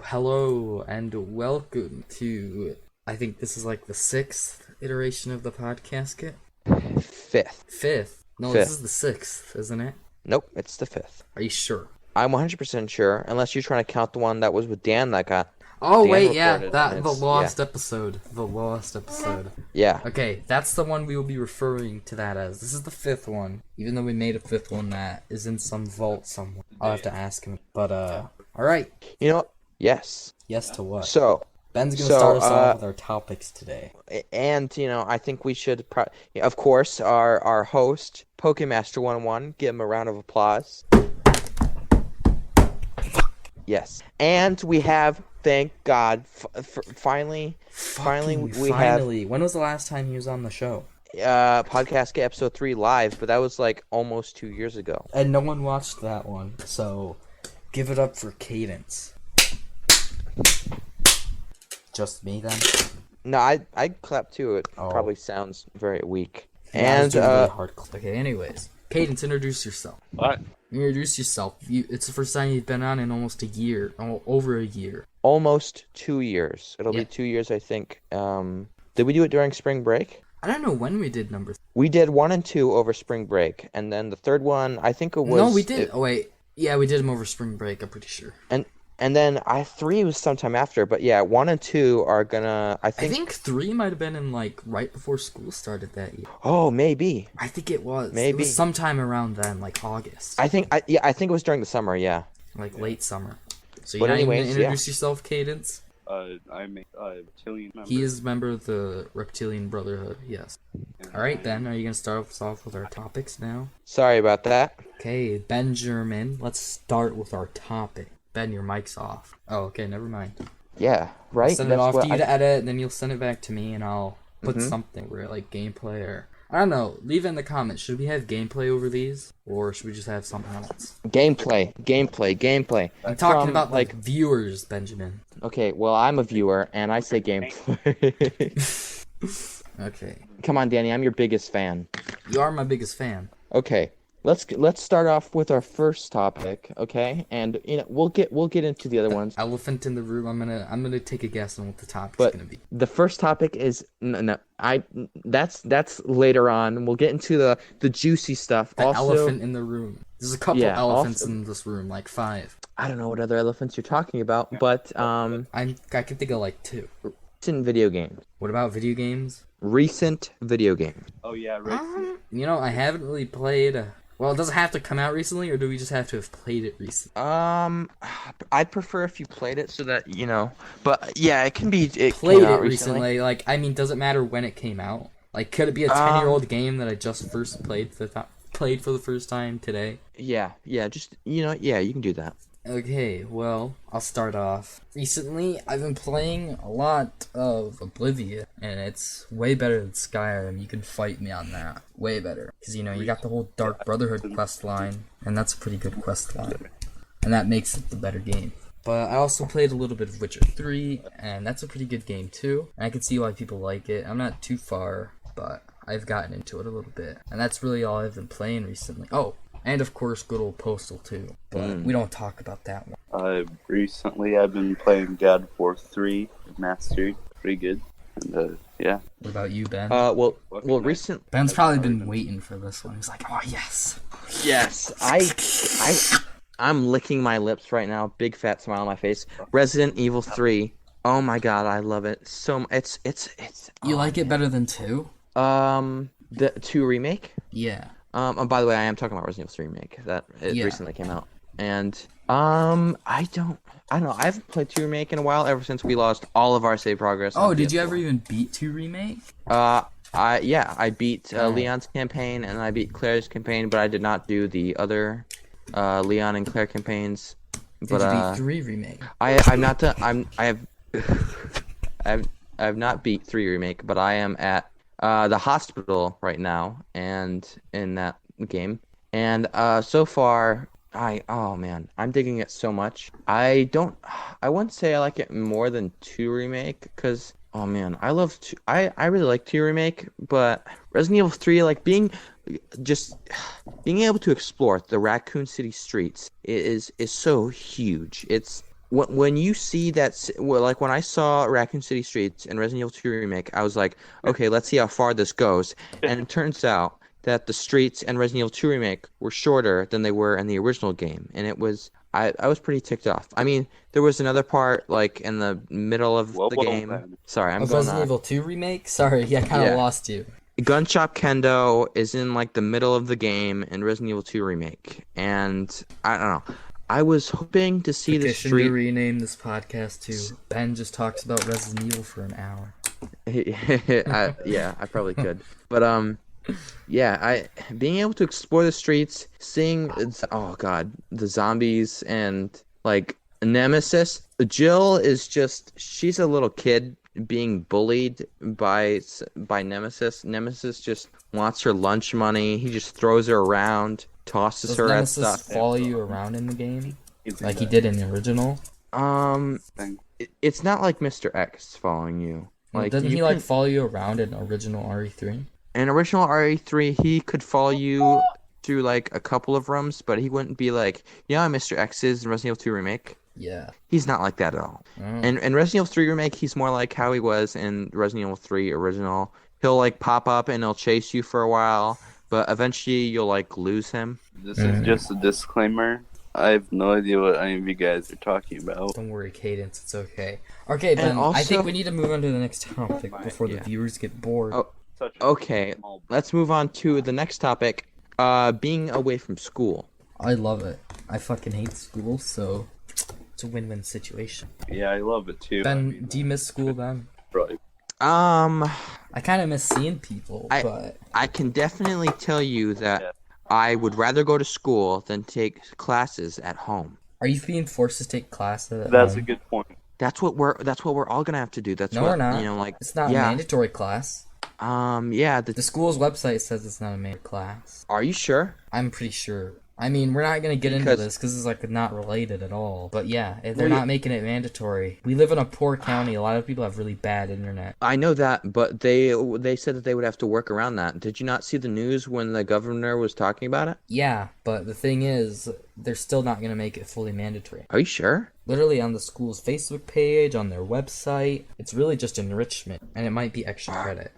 Hello and welcome to, I think this is like the sixth iteration of the Podcasket. Fifth. Fifth? No, Fifth. this is the sixth, isn't it? Nope, it's the fifth. Are you sure? I'm 100% sure, unless you're trying to count the one that was with Dan that got... Oh, Dan wait, yeah, recorded, the and it's- lost episode. The lost episode. Yeah. Okay, that's the one we will be referring to that as. This is the fifth one, even though we made a fifth one that is in some vault somewhere. I'll have to ask him. But, alright. You know what? Yes. Yes to what? So, Ben's gonna start us off with our topics today. and, I think we should... of course, our host, Pokemaster 101, give him a round of applause. Yes. And we have, thank God, finally, we have... When was the last time he was on the show? Podcasket episode 3 live, but that was like almost 2 years ago. And no one watched that one, so give it up for Cadence. Just me then? No, I clap too. It Oh. probably sounds very weak. Yeah, I was And doing really hard. Okay, anyways. Cadence, introduce yourself. What? Introduce yourself. It's the first time you've been on in almost a year. Over a year. almost 2 years. It'll Yeah. be 2 years, I think. Did we do it during spring break? I don't know when we did number 3. We did 1 and 2 over spring break, and then the third one, I think it was. No, we did. Oh, wait. Yeah, we did them over spring break, I'm pretty sure. And then 3 was sometime after, but yeah, 1 and 2 are gonna. I I think. think 3 might have been in, like, right before school started that year. Oh, maybe. I think it was. It Maybe. was sometime around then, like August. I think it was during the summer. Yeah. Like late summer. So But you're not even anyways, gonna introduce yourself, Cadence? I'm a reptilian member. He is a member of the Reptilian Brotherhood, yes. Alright, Ben, are you gonna start us off with our topics now? Sorry about that. Okay, Benjamin, let's start with our topic. Ben, your mic's off. Oh, okay, never mind. Yeah. Right. Send it That's off what to you to edit, and then you'll send it back to me, and I'll put something where, like, gameplay or... I don't know, leave it in the comments. Should we have gameplay over these? Or should we just have something else? Gameplay. I'm talking From, about, like, viewers, Benjamin. Okay, well, I'm a viewer, and I say gameplay. Okay. Come on, Danny, I'm your biggest fan. You are my biggest fan. Okay, let's start off with our first topic, okay? And we'll get into the other ones. Elephant in the room. I'm gonna take a guess on what the topic's But gonna be. the first topic is that's later on. We'll get into the juicy stuff. The Also, elephant in the room. There's a couple Yeah, elephants also- in this room, like 5. I don't know what other elephants you're talking about, but I can think of like 2. recent video games. What about video games? Recent video games. Oh yeah, right. I haven't really played. Well, it doesn't have to come out recently, or do we just have to have played it recently? I'd prefer if you played it so that But yeah, it can be. It Played came it out recently. Like, I mean, does it matter when it came out? Like, could it be a 10-year-old game that I just first played for the first time today? Yeah. Just yeah, you can do that. Okay, well, I'll start off. Recently, I've been playing a lot of Oblivion, and it's way better than Skyrim. You can fight me on that. Way better. Because, you got the whole Dark Brotherhood quest line, and that's a pretty good quest line. And that makes it the better game. But I also played a little bit of Witcher 3, and that's a pretty good game too. And I can see why people like it. I'm not too far, but I've gotten into it a little bit. And that's really all I've been playing recently. Oh! And of course, good old Postal 2. But we don't talk about that one. Recently I've been playing God of War 3 Mastered. Pretty good. And yeah. What about you, Ben? Well, recent. Ben's probably been waiting for this one. He's like, oh, yes. Yes, I'm licking my lips right now. Big fat smile on my face. Resident Evil 3. Oh my god, I love it so. It's. You like it better than 2? The 2 remake. Yeah. By the way, I am talking about Resident Evil 3 remake that recently came out, and I don't know. I haven't played 2 remake in a while. Ever since we lost all of our save progress. Oh, did you ever even beat 2 remake? I beat Leon's campaign and I beat Claire's campaign, but I did not do the other Leon and Claire campaigns. But did you beat 3 remake? I'm not done. I have not beat 3 remake, but I am at the hospital right now, and in that game, and so far, I'm digging it so much. I wouldn't say I like it more than 2 remake, because Oh man, I love I really like 2 remake, but Resident Evil 3, like being able to explore the Raccoon City streets is so huge. It's when you see that, well, like when I saw Raccoon City Streets and Resident Evil 2 Remake, I was like, okay, let's see how far this goes. And it turns out that the streets and Resident Evil 2 Remake were shorter than they were in the original game, and it was I was pretty ticked off. I mean, there was another part like in the middle of the game. Man. Sorry, I'm Of going Resident on. Evil 2 remake? Sorry, yeah, I kind of Yeah. lost you. Gun Shop Kendo is in like the middle of the game in Resident Evil 2 Remake, and I don't know. I was hoping to see the Petition street. to rename this podcast to Ben just talks about Resident Evil for an hour. Yeah, I probably could. But yeah, I being able to explore the streets, seeing oh god, the zombies and like Nemesis. Jill is just she's a little kid being bullied by Nemesis. Nemesis just wants her lunch money. He just throws her around, tosses Does her at Nemesis stuff. follow you around in the game? He's Like he the did in the original? thing. It's not like Mr. X following you. Like Doesn't you he like can- follow you around in original RE3? In original RE3, he could follow you through like a couple of rooms, but he wouldn't be like, yeah, Mr. X is in Resident Evil 2 Remake. Yeah. He's not like that at all. Oh. And in Resident Evil 3 Remake, he's more like how he was in Resident Evil 3 Original. He'll like pop up and he'll chase you for a while, but eventually you'll like lose him. This is just a disclaimer. I have no idea what any of you guys are talking about. Don't worry, Cadence, it's okay. Okay, Ben, I also- think we need to move on to the next topic before the Yeah. viewers get bored. Oh, Such a Okay, small- let's move on to the next topic. Being away from school. I love it. I fucking hate school, so it's a win-win situation. Yeah, I love it too. Ben, do you miss school, Ben? Right. I kind of miss seeing people, but I can definitely tell you that Yeah. I would rather go to school than take classes at home. are you being forced to take classes at That's a home? good point. That's what we're all gonna have to do. That's No, what we're not. you know, like It's not a yeah. mandatory class. Yeah. The school's website says it's not a mandatory class. Are you sure? I'm pretty sure. I mean, we're not gonna get into Because- this because it's like not related at all. But yeah, if they're Well, not making it mandatory. We live in a poor county. A lot of people have really bad internet. I know that, but they said that they would have to work around that. Did you not see the news when the governor was talking about it? Yeah, but the thing is, they're still not gonna make it fully mandatory. Are you sure? Literally on the school's Facebook page, on their website, it's really just enrichment, and it might be extra credit.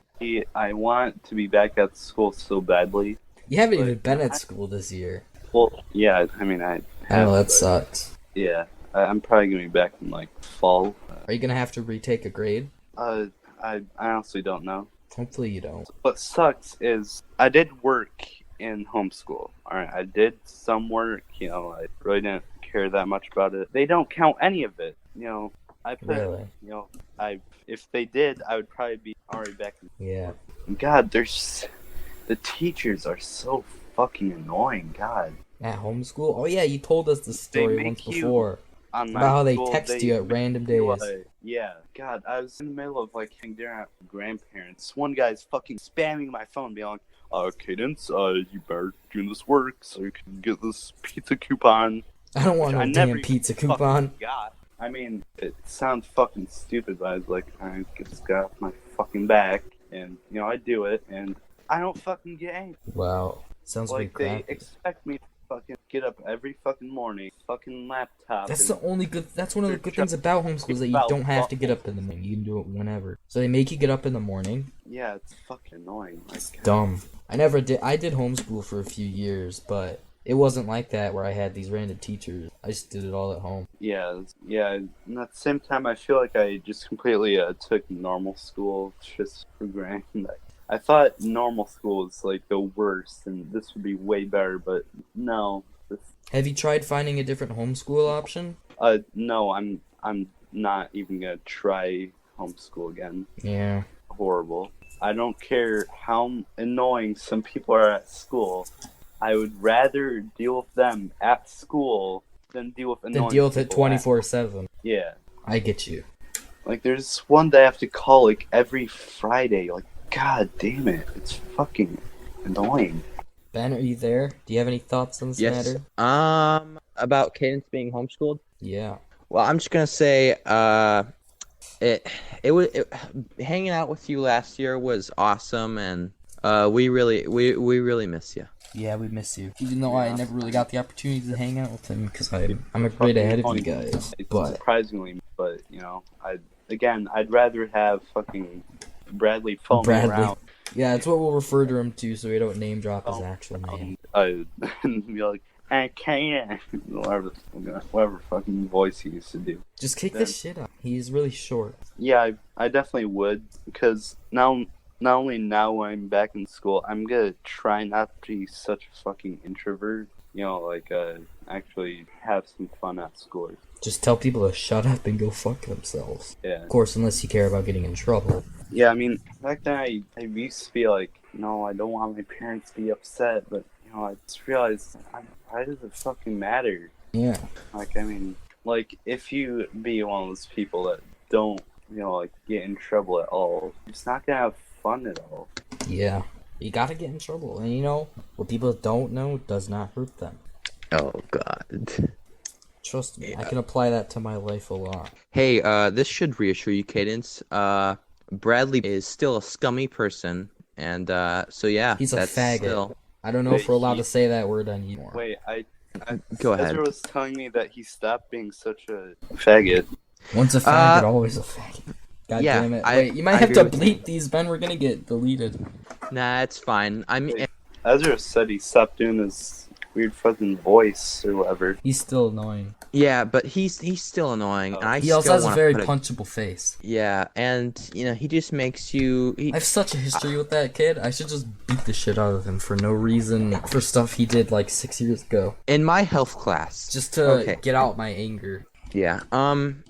I want to be back at school so badly. You haven't But- even been at school this year. Well, yeah, I mean, I I know that but- sucks. Yeah, I'm probably gonna be back in like fall. Are you gonna have to retake a grade? I honestly don't know. Hopefully you don't. What sucks is I did work in homeschool. All right, I did some work. You know, I really didn't care that much about it. They don't count any of it. You know, I put. Really? You know, if they did, I would probably be already back. Yeah. God, the teachers are so fucking annoying. God. At homeschool? Oh yeah, you told us the story make once you- before. On my About how they school, text you at random you, days. yeah, God, I was in the middle of like hanging dinner at my grandparents. One guy's fucking spamming my phone, being like, Cadence, you better do this work so you can get this pizza coupon. I don't want Which no I never damn even pizza fucking coupon. got. I mean, it sounds fucking stupid, but I was like, I get this guy off my fucking back, and you know, I do it, and I don't fucking get anything. Wow. Sounds Like pretty they crappy. expect me to fucking get up every fucking morning, fucking laptop. That's and- the only good. That's one of the good things about homeschool is that you About don't have what? to get up in the morning. You can do it whenever. So they make you get up in the morning. Yeah, it's fucking annoying. Like, Dumb. I never did. I did homeschool for a few years, but it wasn't like that where I had these random teachers. I just did it all at home. yeah. And at the same time, I feel like I just completely took normal school just for granted. I thought normal school was like the worst, and this would be way better. But no, Have you tried finding a different homeschool option? no, I'm not even gonna try homeschool again. Yeah. Horrible. I don't care how annoying some people are at school. I would rather deal with them at school than deal with annoying Then deal with it people at- 24/7. Yeah. I get you. Like, there's one that I have to call, like, every Friday. Like, god damn it. It's fucking annoying. Ben, are you there? Do you have any thoughts on this Yes. matter? About Cadence being homeschooled. Yeah. Well, I'm just gonna say, hanging out with you last year was awesome, and we really miss you. Yeah, we miss you. Even though I never really got the opportunity to hang out with him because I'm a grade ahead of you guys. But Surprisingly, but I'd rather have fucking Bradley follow me around. Yeah, that's what we'll refer to him to, so we don't name drop his actual name. And be like, I can't. Whatever fucking voice he used to do. Just kick this shit up. He's really short. Yeah, I definitely would, because not only now when I'm back in school, I'm gonna try not to be such a fucking introvert. Actually have some fun at school. Just tell people to shut up and go fuck themselves. Yeah. Of course, unless you care about getting in trouble. Yeah, I mean, back then I used to be like, no, I don't want my parents to be upset, but, I just realized, why does it fucking matter? Yeah. If you be one of those people that don't, get in trouble at all, you're just not gonna have fun at all. Yeah. You gotta get in trouble, and what people don't know does not hurt them. Oh, God. Trust me, I can apply that to my life a lot. Hey, this should reassure you, Cadence. Bradley is still a scummy person, and so yeah, he's a faggot. Still... I don't know if we're allowed to say that word anymore. Wait, go ahead. Ezra was telling me that he stopped being such a faggot. Once a faggot, always a faggot. God damn it. Wait, you might have to bleep these, Ben. We're gonna get deleted. Nah, it's fine. I mean, Ezra said he stopped doing his weird fucking voice or whatever. He's still annoying. Yeah, but he's still annoying. Oh. And he also has a very punchable face. Yeah, and he just makes you. I have such a history with that kid. I should just beat the shit out of him for no reason, for stuff he did like 6 years ago. In my health class. Just to get out my anger. Yeah.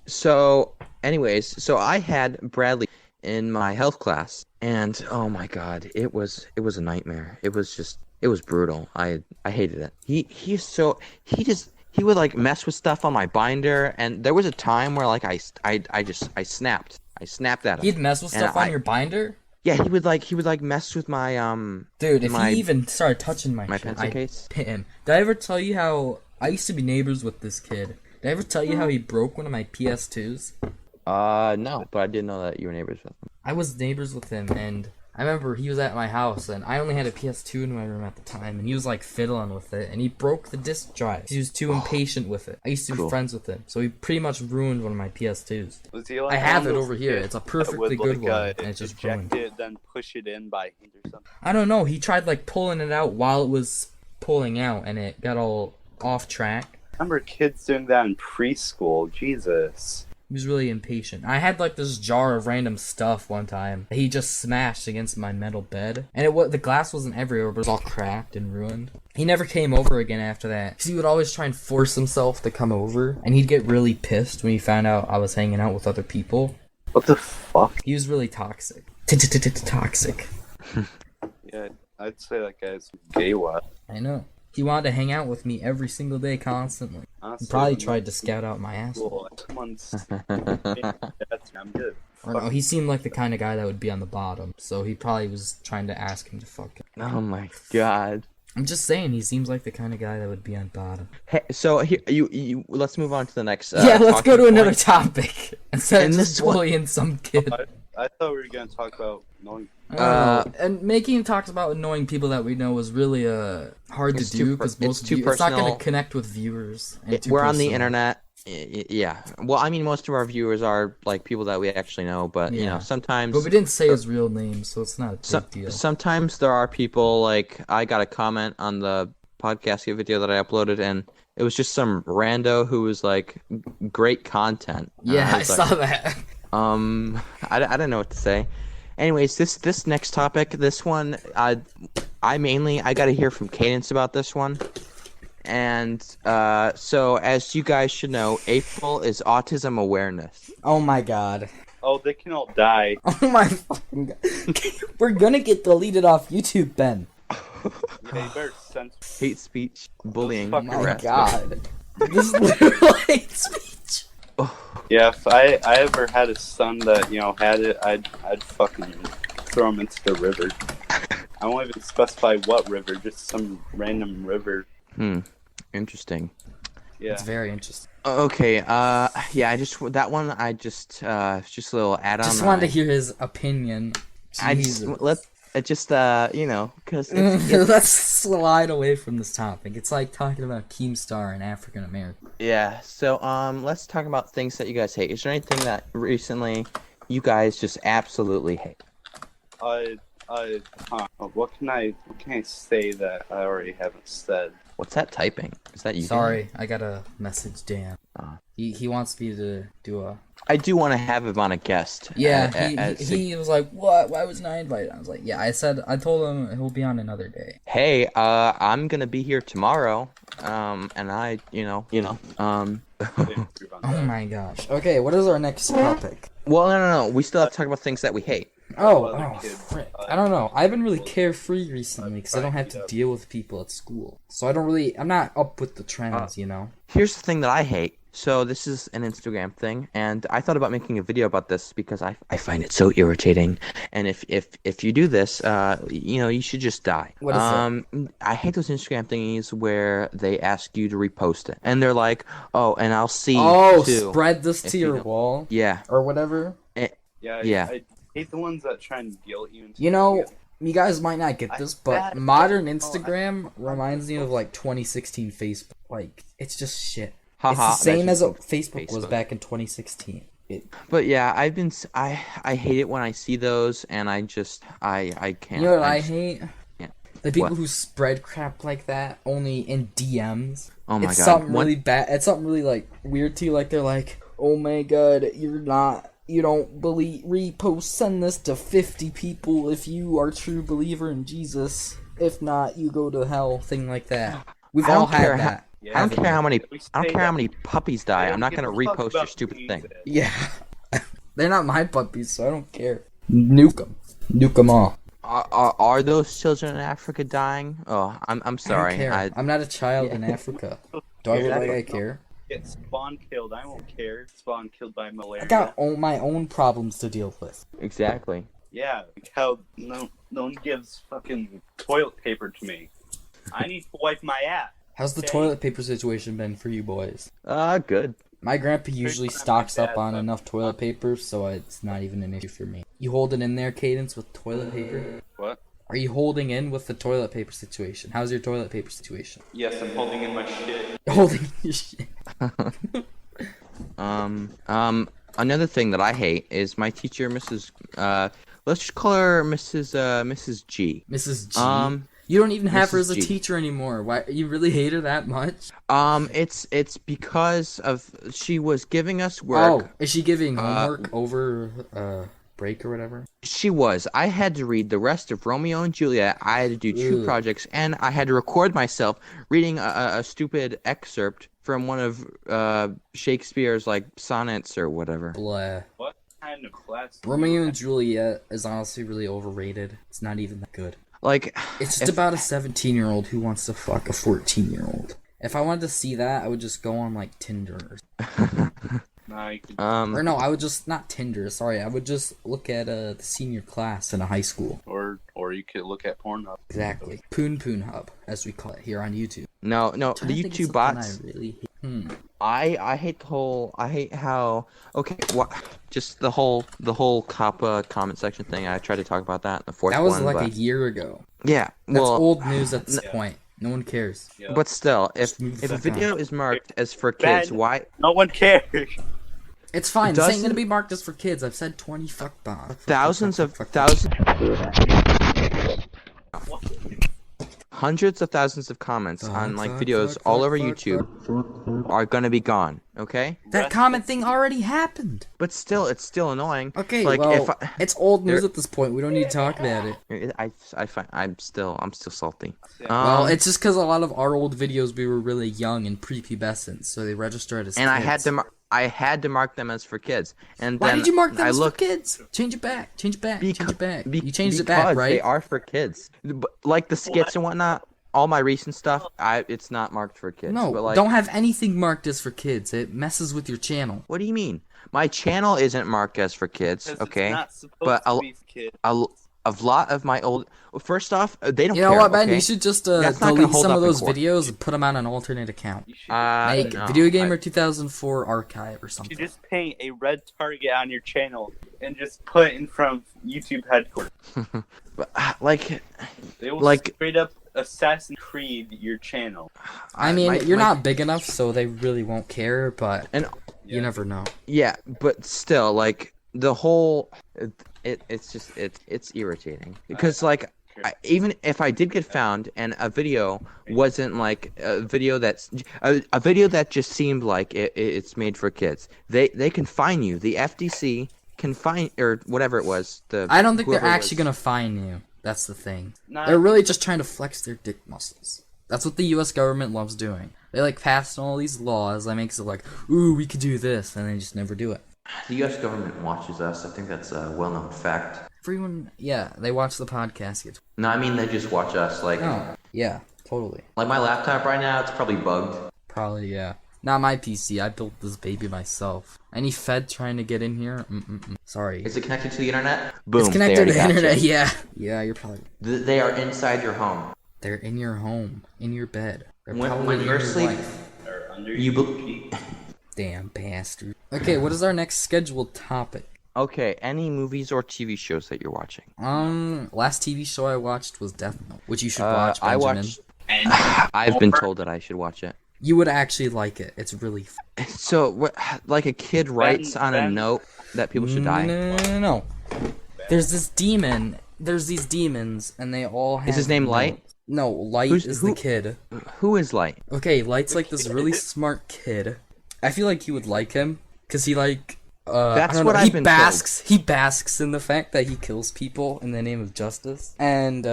So, anyways, I had Bradley in my health class, and oh my God, it was a nightmare. It was brutal. I hated it. He would like mess with stuff on my binder, and there was a time where like I snapped. I snapped at him. He'd mess with stuff on your binder? Yeah, he would like mess with my Dude, if he even started touching my pencil case, I'd pit him. Did I ever tell you how I used to be neighbors with this kid? Did I ever tell you how he broke one of my PS2s? No, but I didn't know that you were neighbors with him. I was neighbors with him, and I remember he was at my house, and I only had a PS2 in my room at the time, and he was like fiddling with it, and he broke the disc drive. He was too impatient with it. I used to be friends with him, so he pretty much ruined one of my PS2s. Was he like I have it over here. It's a perfectly good one, and it's just ruined. It, then push it in by hand or something. I don't know. He tried like pulling it out while it was pulling out, and it got all off track. I remember kids doing that in preschool. Jesus. He was really impatient. I had like this jar of random stuff one time that he just smashed against my metal bed. And the glass wasn't everywhere, but it was all cracked and ruined. He never came over again after that. Because he would always try and force himself to come over. And he'd get really pissed when he found out I was hanging out with other people. What the fuck? He was really toxic. Toxic. Yeah, I'd say that guy's gay what? I know. He wanted to hang out with me every single day, constantly. Honestly, he probably tried to scout out my asshole. I'm good. Or no, he seemed like the kind of guy that would be on the bottom, so he probably was trying to ask him to fuck him. Oh my God. I'm just saying, he seems like the kind of guy that would be on bottom. Hey, so here, you let's move on to the next. Yeah, let's go to another topic instead of just bullying some kid. I thought we were gonna talk about knowing. And making talks about annoying people that we know was really hard to do because it's not going to connect with viewers. We're on the internet. Yeah. Well, I mean, most of our viewers are like people that we actually know, but sometimes. But we didn't say his real name, so it's not a big deal. Sometimes there are people like I got a comment on the Podcasket video that I uploaded, and it was just some rando who was like, "Great content." Yeah, I saw that. I don't know what to say. Anyways, this next topic, this one, I got to hear from Cadence about this one. And so, as you guys should know, April is Autism Awareness. Oh my God. Oh, they can all die. Oh my fucking God. We're gonna get deleted off YouTube, Ben. Yeah, you better censor. Hate speech, bullying. Oh my God. This is literally hate speech. Yeah, if I ever had a son that, had it, I'd fucking throw him into the river. I won't even specify what river, just some random river. Interesting. Yeah. It's very interesting. Okay, just a little add-on. Just wanted to hear his opinion. Let's It just because it's Let's slide away from this topic. It's like talking about Keemstar and African American. yeah. So let's talk about things that you guys hate. Is there anything that recently you guys just absolutely hate? What can I say that I already haven't said? What's that typing? Is that you? Sorry, I got a message, Dan. He wants me to do a... I do want to have him on a guest. Yeah, he was like, what? Why wasn't I invited? I was like, yeah, I told him he'll be on another day. Hey, I'm gonna be here tomorrow. And I, Oh my gosh. Okay, what is our next topic? Well, no. We still have to talk about things that we hate. Frick. I don't know. I've been really carefree recently because I don't have to deal with people at school. So I'm not up with the trends, you know? Here's the thing that I hate. So this is an Instagram thing, and I thought about making a video about this because I find it so irritating. And if you do this, you should just die. What is it? I hate those Instagram thingies where they ask you to repost it, and they're like, "Oh, and I'll see." Too, spread this to your wall. Yeah. Or whatever. Yeah. I hate the ones that try and guilt you. You know, you guys might not get this, but modern Instagram reminds me of like 2016 Facebook. Like, it's just shit. It's the same as Facebook was back in 2016. But yeah, I hate it when I see those, and I can't. You know what I hate? Yeah. The people who spread crap like that only in DMs. Oh my god. Something really bad. It's something really like weird to you. Like they're like, "Oh my god, you don't send this to 50 people if you are a true believer in Jesus. If not, you go to hell." Thing like that. We've all had that. I don't care how many puppies die. I'm not gonna repost your stupid thing. Yeah, they're not my puppies, so I don't care. Nuke them all. Are those children in Africa dying? Oh, I'm sorry. I don't care. I'm not a child in Africa. Do I look like I care? Get spawn killed. I won't care. Spawn killed by malaria. I got my own problems to deal with. Exactly. Yeah, like how no one gives fucking toilet paper to me. I need to wipe my ass. How's the toilet paper situation been for you boys? Good. My grandpa usually stocks up on enough toilet paper, so it's not even an issue for me. You holding in there, Cadence, with toilet paper? What? Are you holding in with the toilet paper situation? How's your toilet paper situation? Yes, I'm holding in my shit. Holding in your shit. Another thing that I hate is my teacher, Mrs. Let's just call her Mrs. G. Mrs. G? You don't even have her as a G. teacher anymore. Why? You really hate her that much? It's because of she was giving us work. Oh, is she giving homework over break or whatever? She was. I had to read the rest of Romeo and Juliet. I had to do two projects, and I had to record myself reading a stupid excerpt from one of Shakespeare's like sonnets or whatever. Blah. What kind of class? Romeo and Juliet is honestly really overrated. It's not even that good. Like, it's just about a 17-year-old who wants to fuck a 14-year-old. If I wanted to see that, I would just go on like Tinder. Or no, I would just not Tinder. Sorry, I would just look at the senior class in a high school. Or you could look at Pornhub. Exactly, Poon Hub, as we call it here on YouTube. No, the YouTube bots. I really hate. I hate the whole. I hate how. Okay, what? Just the whole COPPA comment section thing. I tried to talk about that in the fourth one. That was like a year ago. Yeah, that's old news at this point. No one cares. Yeah. But still, if a video is marked as for kids, why? No one cares. It's fine. This ain't gonna be marked as for kids. I've said 20 fuck bombs. Hundreds of thousands of comments on like videos all over YouTube are gonna be gone. Okay. That comment thing already happened. But still, it's still annoying. Okay, like, well, it's old news at this point. We don't need to talk about it. I'm still salty. Well, it's just because a lot of our old videos we were really young and prepubescent, so they registered as. And kids. I had to mark them as for kids. And why then did you mark them as for kids? Change it back. You changed it back, right? They are for kids. Like the skits and whatnot. All my recent stuff, it's not marked for kids. No, but like, don't have anything marked as for kids. It messes with your channel. What do you mean? My channel isn't marked as for kids, okay? It's not supposed to be for kids. a lot of my old. First off, they don't. You know care, what, Ben? okay? You should just That's not gonna delete hold some up of in those court. videos and put them on an alternate account. You should, Like No, Video Gamer 2004 archive or you something. should just paint a red target on your channel and just put it in front of YouTube headquarters. like, They will Like- straight up Assassin's Creed your channel. I mean, my- you're my- not big enough, so they really won't care. But And you never know. yeah, but still, like the whole, it's irritating because like. Even if I did get found and a video wasn't like a video that's a video that just seemed like it's made for kids, they can fine you. The FDC can fine or whatever it was. I don't think they're whoever it actually was. gonna fine you. That's the thing. Not- They're really just trying to flex their dick muscles. That's what the U.S. government loves doing. They like pass all these laws that makes it like, ooh, we could do this, and they just never do it. The U.S. government watches us. I think that's a well-known fact. Everyone, yeah, they watch the Podcasket. No, I mean they just watch us. Like, Oh, yeah, totally. like my laptop right now, it's probably bugged. Probably, yeah. Not my PC. I built this baby myself. Any Fed trying to get in here? Sorry. Is it connected to the internet? Boom. It's connected to they the already got internet. you. Yeah. Yeah, you're probably. They are inside your home. They're in your home, in your bed. They're When probably in you're your asleep, life. Or under you your be- feet. Damn bastard. Okay, what is our next scheduled topic? Okay, any movies or TV shows that you're watching? Last TV show I watched was Death Note, which you should watch, I Benjamin. watched. I've been told that I should watch it. You would actually like it. It's really So, like a kid writes on a Ben- note that people should die. No. There's this demon. There's these demons, and they all have. Is his name Light? No, Light Who's- is who- the kid. Who is Light? Okay, Light's like this really smart kid. I feel like you would like him because he like. That's I don't what know, I've he been basks. He basks in the fact that he kills people in the name of justice. And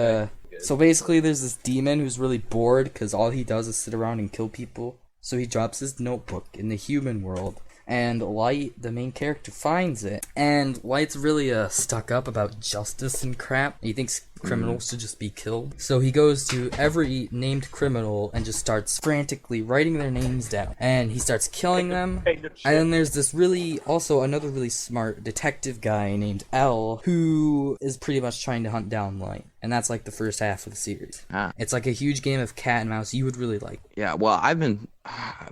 so basically, there's this demon who's really bored because all he does is sit around and kill people. So he drops his notebook in the human world, and Light, the main character, finds it. And Light's really stuck up about justice and crap. He thinks criminals should just be killed. So he goes to every named criminal and just starts frantically writing their names down. And he starts killing them. And then there's this another really smart detective guy named L, who is pretty much trying to hunt down Light. And that's like the first half of the series. Ah. It's like a huge game of cat and mouse. You would really like. Yeah, well, I've been.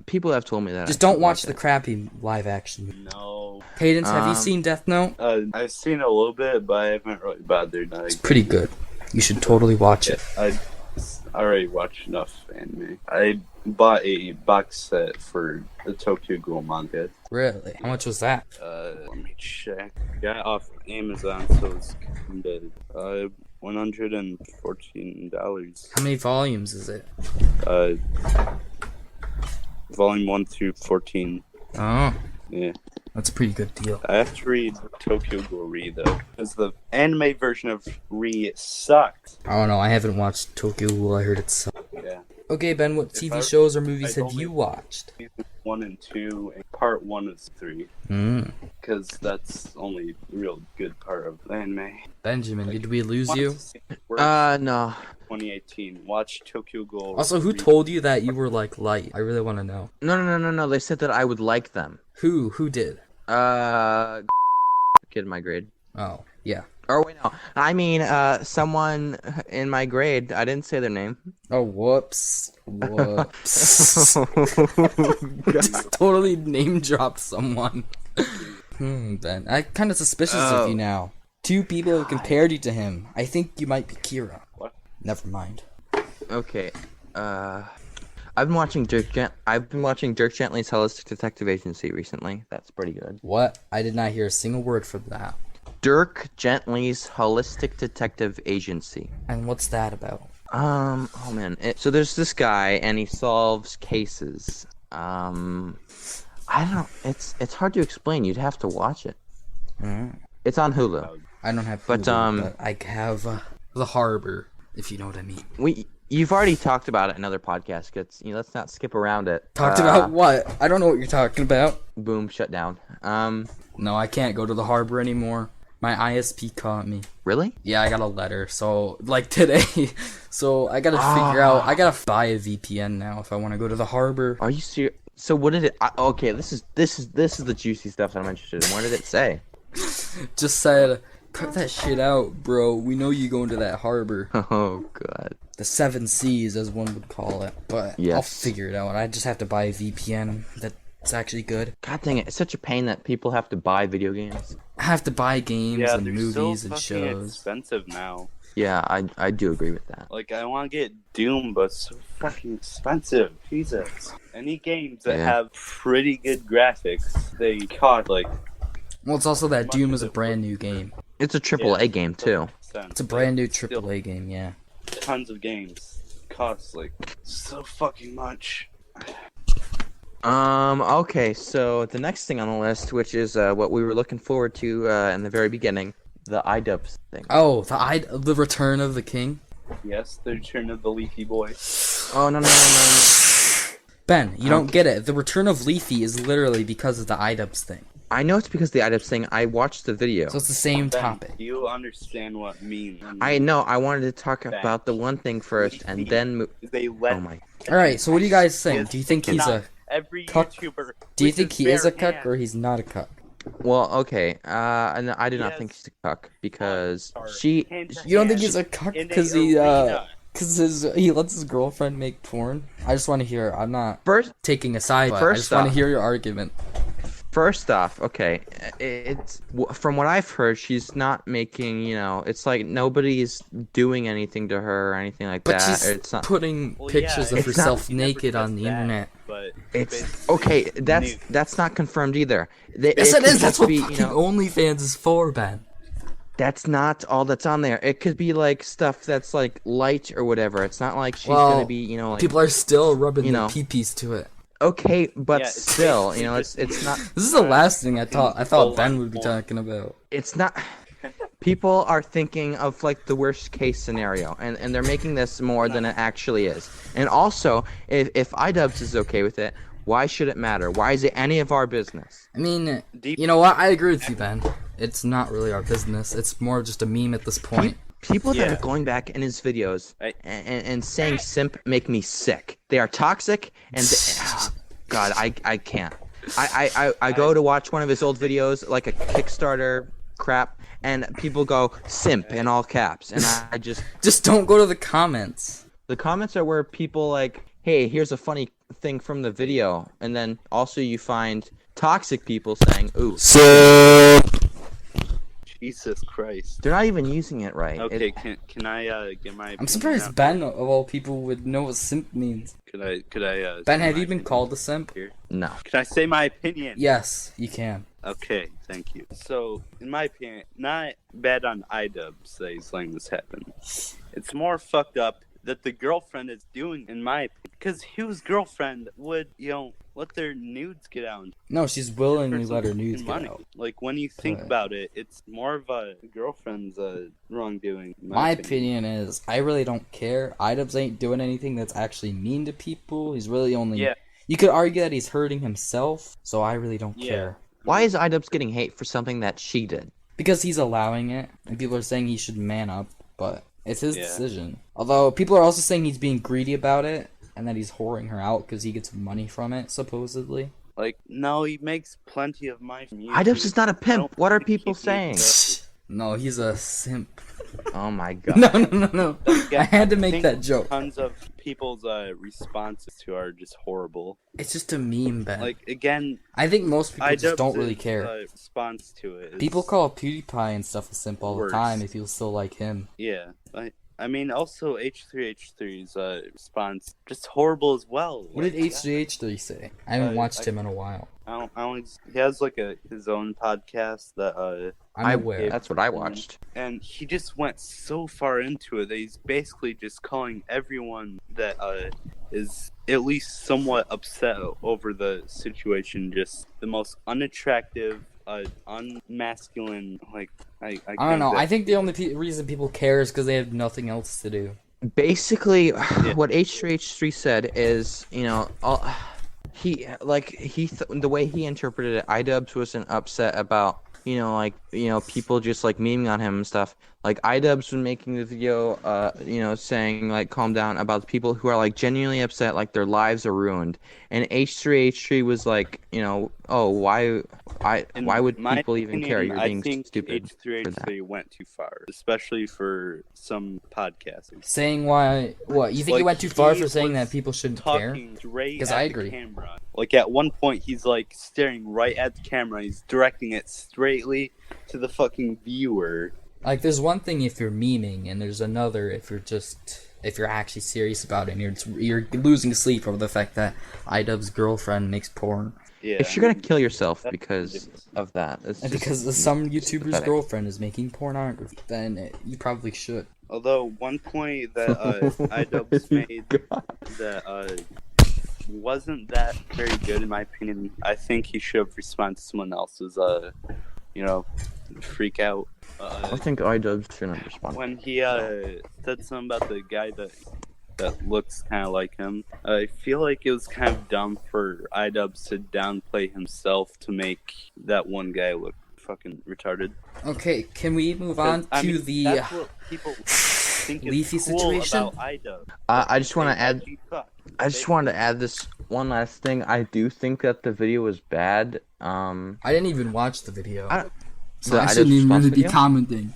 People have told me that. Just I don't should watch the it. crappy live action. No. Cadence, have you seen Death Note? I've seen a little bit, but I haven't really bothered. It's pretty good. You should totally watch it. I already watched enough anime. I bought a box set for the Tokyo Ghoul manga. Really? How much was that? Let me check. Got it off Amazon, so it's kinda, $114. How many volumes is it? Volume 1 through 14. Oh, Yeah. that's a pretty good deal. I have to read Tokyo Ghoul Re though, because the anime version of Re sucked. I don't know. I haven't watched Tokyo Ghoul. I heard it sucked. Yeah. Okay, Ben, what If TV I- shows or movies I've have you only- watched? Season 1 and 2, and part 1 is 3, because that's only real good part of the anime. Benjamin, did we lose Want you? to see it work? No. 2018. Watch Tokyo Ghoul. Also, who Re- told you that you were like Light? I really want to know. No. They said that I would like them. Who? Who did? Kid in my grade. Oh, yeah. Or wait, no. I mean, someone in my grade. I didn't say their name. Oh, whoops. Whoops. Just totally name dropped someone. Ben, I'm kind of suspicious of you now. Two people have compared you to him. I think you might be Kira. What? Never mind. Okay. I've been watching Dirk Gently's Holistic Detective Agency recently. That's pretty good. What? I did not hear a single word from that. Dirk Gently's Holistic Detective Agency. And what's that about? Oh man. So there's this guy and he solves cases. I don't know. It's hard to explain. You'd have to watch it. It's on Hulu. I don't have But, Hulu, but I have The Harbor, if you know what I mean. You've already talked about it in other podcasts. Let's not skip around it. Talked about what? I don't know what you're talking about. Boom, shut down. No, I can't go to The Harbor anymore. My ISP caught me. Really? Yeah, I got a letter. So, like today. So, I gotta figure out. I gotta buy a VPN now if I want to go to The Harbor. Are you serious? So what did it? Okay, this is the juicy stuff that I'm interested in. What did it say? Just said, Cut that shit out, bro. We know you go into that harbor. Oh god. The 7 Seas, as one would call it. But Yes. I'll figure it out. I just have to buy a VPN that's actually good. God dang it! It's such a pain that people have to buy video games. I have to buy games Yeah, and they're movies so and fucking shows. expensive now. Yeah, I do agree with that. Like, I want to get Doom, but it's so fucking expensive. Jesus. Any games that Yeah. have pretty good graphics, they cost like. Well, it's also that Much Doom of is a it brand new game. It's a AAA game too. It's a brand new AAA game, yeah. Tons of games cost like so fucking much. Okay, so the next thing on the list, which is what we were looking forward to in the very beginning, the iDubbbz thing. Oh, the Return of the King? Yes, the return of the Leafy Boy. Oh no. Ben, you don't get it. The Return of Leafy is literally because of the iDubbbz thing. I know it's because of the iDubbbz thing. I watched the video. So it's the same Ben, topic. do you understand what means? I know. I wanted to talk about the one thing first, and then. They let. Oh my. Alright, so what do you guys think? Do you think he's a Every cuck? YouTuber. Do you with think his he is a bare cuck hand. or he's not a cuck? Well, okay. And I do not Yes. think she's a cuck because Or she. hand to You don't think hand he's a cuck in a because he arena. he lets his girlfriend make porn? I just want to hear. I'm not First, taking a side, but I First just want to off- hear your argument. First off, okay, it's from what I've heard, she's not making, it's like nobody's doing anything to her or anything like But that. she's It's not. putting Well, pictures yeah, of it's not- herself He never naked does on the that, internet. But It's basically okay. That's nude. not confirmed either. Yes, it could is. That's just what be, fucking OnlyFans is for, Ben. That's not all that's on there. It could be like stuff that's like light or whatever. It's not like she's Well, gonna be, like. People are still rubbing you their know. pee-pees to it. Okay, but Yeah, it's still, basically it's not. This is the last thing I thought full Ben on would be porn. talking about. It's not. People are thinking of like the worst case scenario, and they're making this more than it actually is. And also, if iDubbbz is okay with it, why should it matter? Why is it any of our business? I mean, Deep- you know what? I agree with you, Ben. It's not really our business. It's more just a meme at this point. People that Yeah. are going back in his videos I- and saying simp make me sick. They are toxic, and God, I can't. I go to watch one of his old videos, like a Kickstarter crap, and people go simp in all caps, and I just Just don't go to the comments. the comments are where people like, hey, here's a funny thing from the video, and then also you find toxic people saying, ooh, Jesus Christ. they're not even using it right. Okay, can I get my? I'm opinion surprised out? Ben, of all people, would know what simp means. Could I? Ben, say have my you been opinion called a simp? here? No. Can I say my opinion? Yes, you can. Okay, thank you. So, in my opinion, not bad on iDubbbz that he's letting this happen. It's more fucked up that the girlfriend is doing, in my opinion. Because whose girlfriend would, let their nudes get out? No, she's willingly For let her some nudes get money. out. Like, when you think Right. about it, it's more of a girlfriend's wrongdoing. in My opinion is, I really don't care. iDubbbz ain't doing anything that's actually mean to people. He's really only... Yeah. You could argue that he's hurting himself, so I really don't Yeah. care. Why is iDubbbz getting hate for something that she did? Because he's allowing it, and people are saying he should man up, but it's his Yeah. decision. Although, people are also saying he's being greedy about it, and that he's whoring her out because he gets money from it, supposedly. Like, no, he makes plenty of money from YouTube. iDubbbz is not a I pimp. don't What are think people he saying? needs to- No, he's a simp. Oh my god. No. I had to make think that joke. Tons of people's responses to are just horrible. It's just a meme, Ben. Like, again, I think most people just don't really iDubbbz's, care. Response to it. Is, People call PewDiePie and stuff a simp all the worse. time if you still like him. Yeah, I mean, also H3H3's response just horrible as well. What did Like, H3H3 say? I haven't watched him in a while. I don't. He has like his own podcast that I'm aware. That's what I watched. and he just went so far into it that he's basically just calling everyone that is at least somewhat upset over the situation just the most unattractive, unmasculine. Like I I don't know. I think the only reason people care is because they have nothing else to do. Basically, what H3H3 said is, the way he interpreted it, iDubbbz wasn't upset about, people just like memeing on him and stuff. Like iDubbbz been making the video, saying like calm down about the people who are like genuinely upset, like their lives are ruined. And H3 was like, oh why would my people even care? opinion, You're I being think stupid for that. H3H3 went too far, especially for some podcasters. Saying why? What you think he went too far for saying that people shouldn't care? Talking straight 'Cause at I the agree. camera. Like at one point, he's like staring right at the camera. He's directing it straightly to the fucking viewer. Like, there's one thing if you're memeing, and there's another if you're actually serious about it, and you're losing sleep over the fact that iDubbbz's girlfriend makes porn. Yeah. If you're gonna kill yourself That's because ridiculous. of that, And because some YouTuber's pathetic. girlfriend is making pornography, then you probably should. Although one point that iDubbbz made that wasn't that very good in my opinion. I think he should have responded to someone else's freak out. I think iDubbbz shouldn't respond. When he said something about the guy that looks kind of like him, I feel like it was kind of dumb for iDubbbz to downplay himself to make that one guy look fucking retarded. Okay, can we move on to the that's what people think Leafy is cool situation? about iDubbbz. I just want to add. He sucks. I just wanted to add this one last thing. I do think that the video was bad. I didn't even watch the video, so the I iDubbbz shouldn't even response really be video? commenting.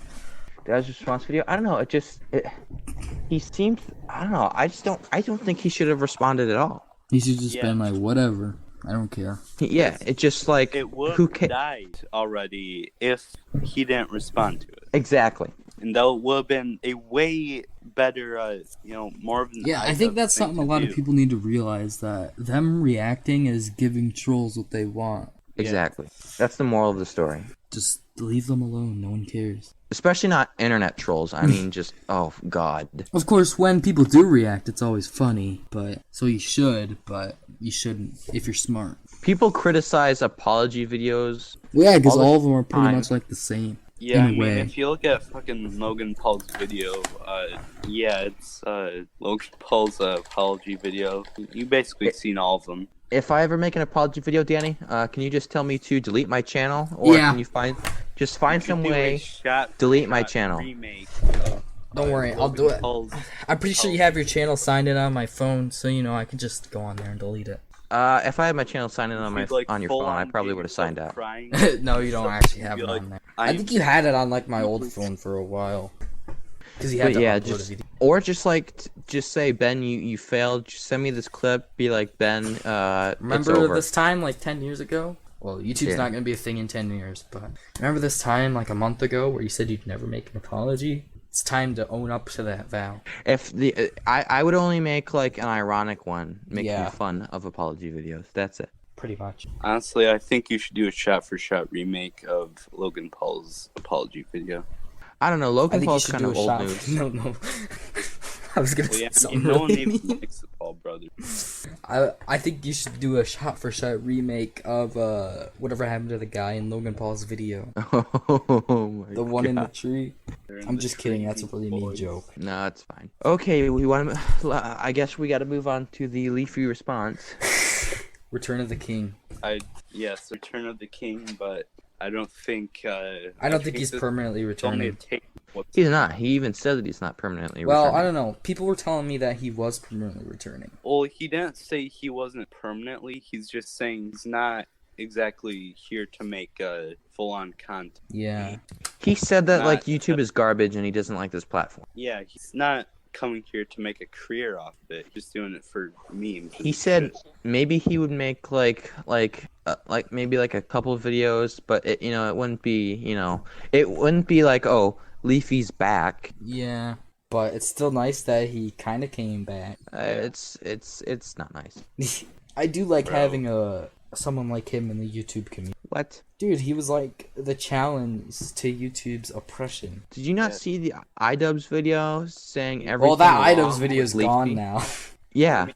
The guy's response video. I don't know. He seems. I don't know. I don't think he should have responded at all. He should just Yeah. been like, whatever, I don't care. It just like It would who have died already if he didn't respond to it. exactly. And that would have been a way better, more of an Yeah, I think iDubbbz that's thing something a to lot do. of people need to realize, that them reacting is giving trolls what they want. Exactly. That's the moral of the story. Just leave them alone, no one cares. Especially not internet trolls. I mean, just oh god. Of course, when people do react, it's always funny, so you should, but you shouldn't if you're smart. People criticize apology videos. Well, yeah, because All the all of them are pretty time. much like the same. Yeah, I in a mean, way. if you look at fucking Logan Paul's video, it's Logan Paul's apology video. You basically seen all of them. If I ever make an apology video, Danny, can you just tell me to delete my channel, or Yeah. can you find some Do a way? shot- delete my shot channel. remake of, Don't worry, I'll Logan do it. Paul's- I'm pretty sure you have your channel signed in on my phone, so I can just go on there and delete it. If I had my channel signed in on You'd, like, on your full phone, I on probably get would have yourself signed out. crying. No, you don't So actually you'd have be it like, on there. I'm- I think you had it on like my old phone for a while. Because you had But to yeah, upload a just video. or just like just say, Ben, you failed. Just send me this clip. Be like, Ben, it's Remember over. this time like 10 years ago? Well, YouTube's Yeah. not going to be a thing in 10 years, but remember this time like a month ago where you said you'd never make an apology? It's time to own up to that vow. If I would only make like an ironic one, making Yeah. fun of apology videos. That's it. Pretty much. Honestly, I think you should do a shot-for-shot remake of Logan Paul's apology video. I don't know. I Logan think you Paul's should kind do of a old shot. news. No. I was going to Well, say yeah, something no one really even mean. likes the Paul brothers. I think you should do a shot-for-shot remake of whatever happened to the guy in Logan Paul's video. Oh my The one in the God. tree. They're in I'm the just kidding. That's a tree really mean boys. joke. No, it's fine. Okay, we want to. I guess we got to move on to the Leafy response. Return of the King. Yes, Return of the King, but I don't think. I don't think he's permanently It's only a returning. take. He's not. He even said that he's not permanently Well, returning. I don't know. People were telling me that he was permanently returning. Well, he didn't say he wasn't permanently. He's just saying he's not exactly here to make full-on content. Yeah. He said that like Not- YouTube is garbage and he doesn't like this platform. Yeah, he's not coming here to make a career off of it. He's just doing it for memes. He said maybe he would make like maybe like a couple of videos, but it wouldn't be like, oh, Leafy's back. Yeah. But it's still nice that he kind of came back. It's not nice. I do like Bro. having someone like him in the YouTube community. What? Dude, he was like the challenge to YouTube's oppression. Did you not Yeah. see the iDubbbz video saying everything? Well, that wrong iDubbbz video with is Leafy? gone now. Yeah.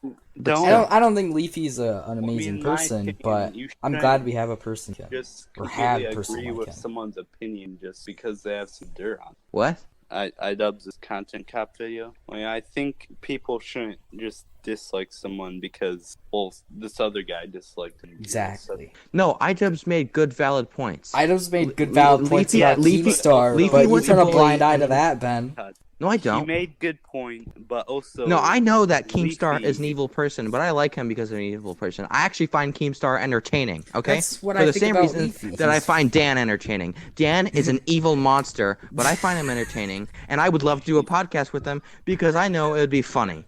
Don't. I don't think Leafy's an amazing in my person, opinion, but you I'm shouldn't glad we have a person. just Or had completely a person agree like with him. someone's opinion just because they have some dirt on. What? iDubbbz' content cop video. I think people shouldn't just dislike someone because, well, this other guy disliked him. Exactly. No, iDubbbz made good, valid points. iDubbbz made good valid points about Leafy Keemstar, but you was turn a a blind bully eye to and- that, Ben. No, I He don't. made good point, but also No, I know that Keemstar Leafy- is an evil person, but I like him because of an evil person. I actually find Keemstar entertaining, okay? That's what For I the think same about reason Leafy. that I find Dan entertaining. Dan is an evil monster, but I find him entertaining, and I would love to do a podcast with him because I know it would be funny.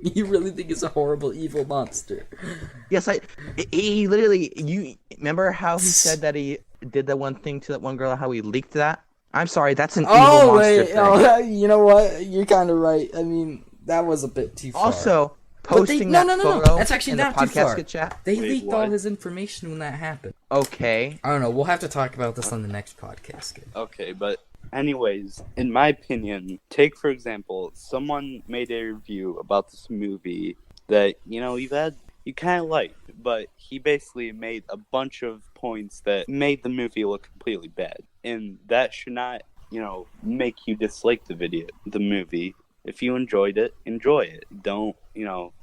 You really think he's a horrible, evil monster? Yes, he literally, you remember how he said that he did that one thing to that one girl, how he leaked that? I'm sorry, that's an evil Oh, monster wait. thing. Oh, you know what? You're kind of right. I mean, that was a bit too far. Also, But they- posting no, that no, no. photo That's actually in not the too far. Podcasket chat. They Wait, leaked what? all his information when that happened. Okay. I don't know. We'll have to talk about this on the next podcast. Okay, but anyways, in my opinion, take for example, someone made a review about this movie that you kind of liked, but he basically made a bunch of points that made the movie look completely bad, and that should not, make you dislike the movie. If you enjoyed it, enjoy it. Don't,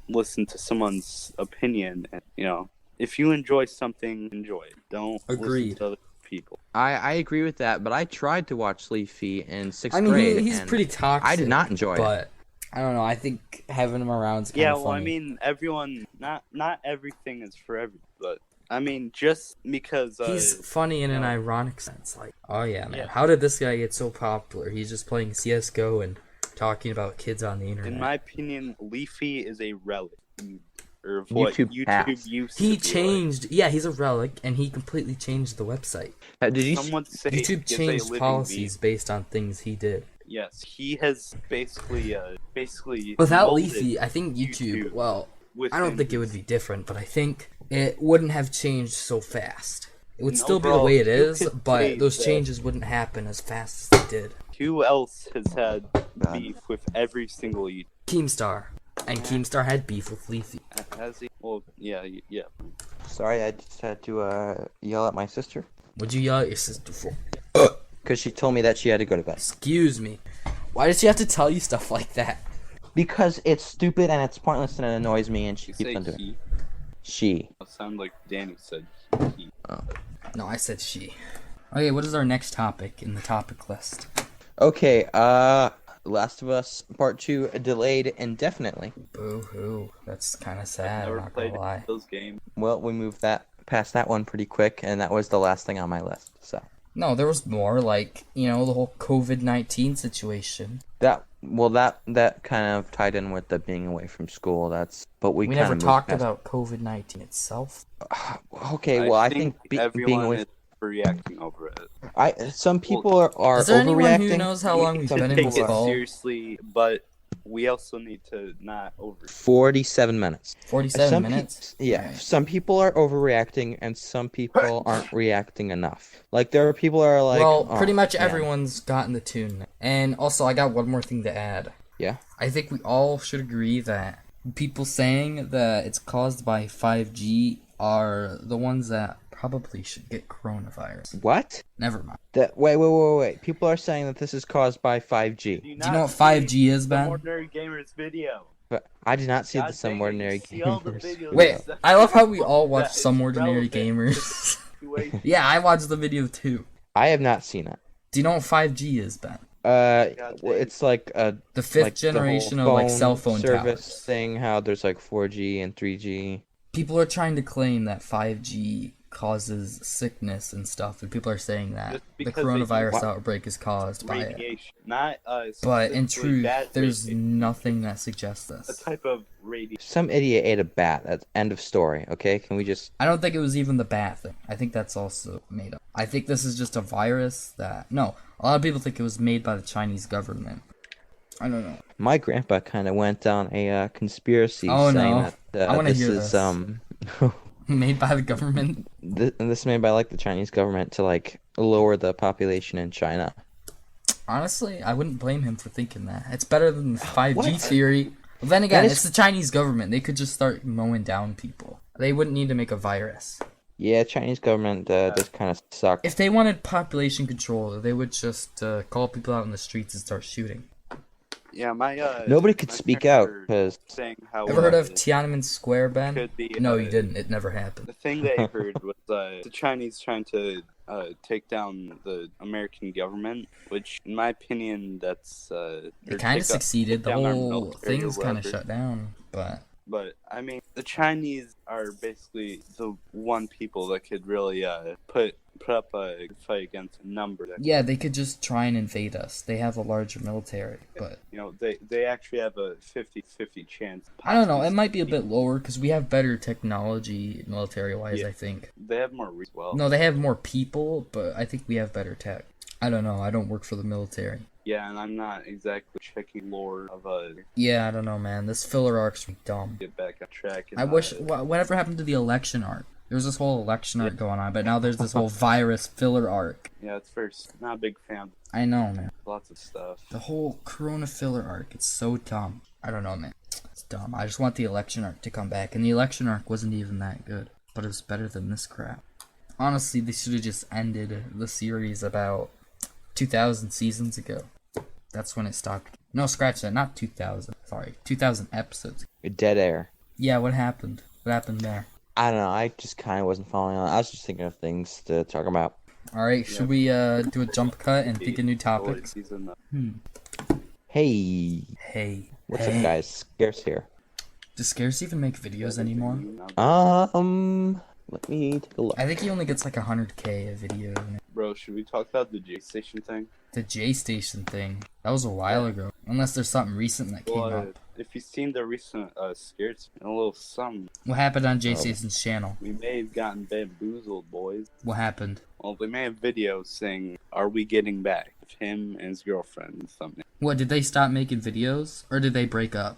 listen to someone's opinion. And, if you enjoy something, enjoy it. Don't Agreed. listen to other people. I agree with that, but I tried to watch Leafy in 6th I mean, grade. he's and pretty toxic. I did not enjoy it. But I don't know. I think having him around's kind Yeah, of well, funny. I mean, everyone, not everything is for everyone, but I mean, just because He's funny in an no. ironic sense. Like, oh yeah, man, Yeah. how did this guy get so popular? He's just playing CS:GO and talking about kids on the internet. in my opinion, Leafy is a relic of what YouTube YouTube passed. used to He be changed. Yeah, he's a relic, and he completely changed the website. Did you? Like. Some would say YouTube is a changed living policies based on things he did. being. Yes, he has basically Without molded Leafy, I think YouTube. Well, I don't within think it would his- be different, but I think it wouldn't have changed so fast. It would And still be the overall, way it you is, could say but those that- changes wouldn't happen as fast as they did. Who else has had beef with every single YouTuber? Keemstar. And Keemstar had beef with Leafy. Has he? Well, yeah. Sorry, I just had to yell at my sister What'd you yell at your sister for? because she told me that she had to go to bed. Excuse me. Why does she have to tell you stuff like that? Because it's stupid and it's pointless and it annoys me, and she You keeps say on doing it. he? She. It sounded like Danny said he. No, I said she. Okay, what is our next topic in the topic list? Okay. Last of Us Part 2 delayed indefinitely. Boo-hoo. That's kind of sad, I'm Never not played gonna lie. those games. Well, we moved that past that one pretty quick, and that was the last thing on my list. So No, there was more, like, the whole COVID-19 situation. that kind of tied in with the being away from school. But we We kind never of talked about COVID-19 itself. Okay, well, I think being everyone away. is reacting over it. Some people are Is there anyone overreacting. who knows how long we've to been in take this it call? seriously, but we also need to not over. 47 minutes. 47 Some minutes? Yeah, Alright. some people are overreacting and some people aren't reacting enough. Like there are people that are like, Well, oh, pretty much man. everyone's gotten the tune. And also, I got one more thing to add. Yeah. I think we all should agree that people saying that it's caused by 5G are the ones that probably should get coronavirus. What? Never mind. Wait. People are saying that this is caused by 5G. Do you know what 5G is, Ben? Ordinary Gamers video. But I did not see God the Some dang it, Ordinary you see all the Gamers. videos. Wait, that- I love how we all watch that is Some Ordinary relevant. Gamers. Wait, Yeah, I watched the video too. I have not seen it. Do you know what 5G is, Ben? God Well, dang. it's like a The fifth like the whole generation of like cell phone service towers. thing. How there's like 4G and 3G. People are trying to claim that 5G causes sickness and stuff, and people are saying that Just the because they coronavirus What? outbreak is caused by it. radiation, not But in specifically truth, bad there's radiation, nothing that suggests a this. type of radiation. Some idiot ate a bat. That's end of story. Okay, can we just? I don't think it was even the bat thing. I think that's also made up. I think this is just a virus that... No, a lot of people think it was made by the Chinese government. I don't know. My grandpa kind of went down a conspiracy Oh, saying no. that I wanna this hear is this. Made by the government? this made by like the Chinese government to like lower the population in China. Honestly, I wouldn't blame him for thinking that. It's better than the 5G What? theory. But then again, That is- it's the Chinese government. They could just start mowing down people. They wouldn't need to make a virus. Yeah, Chinese government does kind of suck. If they wanted population control, they would just call people out in the streets and start shooting. Yeah, my Nobody could my speak parents out were because saying how Ever heard of Tiananmen Square, Ben? could be No, you didn't. It never happened. the thing they heard was the Chinese trying to take down the American government, which, in my opinion, that's It kind of succeeded. The down our whole military or thing's kind of whatever. shut down, but But I mean, the Chinese are basically the one people that could really put up a fight against a number. yeah, they could just try and invade us. They have a larger military, but You know, they actually have a 50-50 chance. I don't know. It might be a bit lower because we have better technology military-wise, Yeah. I think. They have more well. No, they have more people, but I think we have better tech. I don't know. I don't work for the military. Yeah, and I'm not exactly checking lore of Yeah, I don't know, man. This filler arc's dumb. get back on track. And, I wish. Whatever happened to the election arc? There was this whole election arc going on, but now there's this whole virus filler arc. Yeah, it's first. Not a big fan. I know, man. Lots of stuff. The whole Corona filler arc, it's so dumb. I don't know, man. It's dumb. I just want the election arc to come back, and the election arc wasn't even that good, but it was better than this crap. Honestly, they should have just ended the series about 2,000 seasons ago. That's when it stopped. No, scratch that. Not 2,000. Sorry, 2,000 episodes. dead air. Yeah, what happened? What happened there? I don't know. I just kind of wasn't following on. I was just thinking of things to talk about. Alright, should we do a jump cut and think of new topics? Season, Hey, Hey. what's hey. up, guys? Scarce here. Does Scarce even make videos anymore? Let me take a look. I think he only gets like 100k a video. Bro, should we talk about the J Station thing? The J Station thing. That was a while ago. Unless there's something recent that came Well, up. if you've seen the recent scares, a little something, What happened on J Station's channel? we may have gotten bamboozled, boys. What happened? Well, they may have videos saying, "Are we getting back?" of him and his girlfriend and something. What, did they stop making videos? Or did they break up?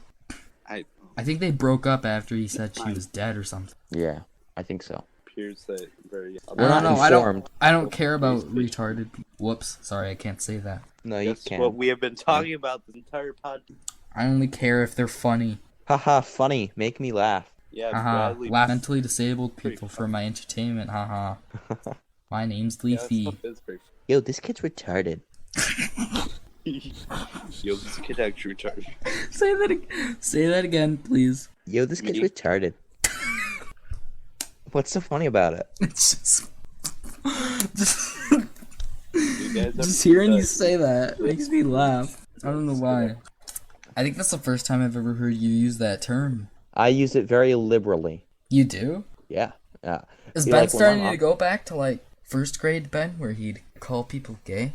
I I think they broke up after he said she was dead or something. Yeah, I think so. appears that very. I We're don't not know. informed. I don't care about retarded people. Whoops. Sorry, I can't say that. No, you That's can't. what we have been talking about this entire podcast. I only care if they're funny. Haha, funny. Make me laugh. Yeah, Haha. Bradley. Mentally disabled people for my entertainment. Haha. My name's Yeah, that Leafy. stuff is pretty Yo, this kid's retarded. Yo, this kid actually retarded. Say that again, please. Yo, this kid's Me? retarded. What's so funny about it? It's just You guys ever just hearing see you that? say that makes me laugh. I don't know why. I think that's the first time I've ever heard you use that term. I use it very liberally. You do? Yeah. Is You Ben like when starting my to mom- go back to like first grade Ben, where he'd call people gay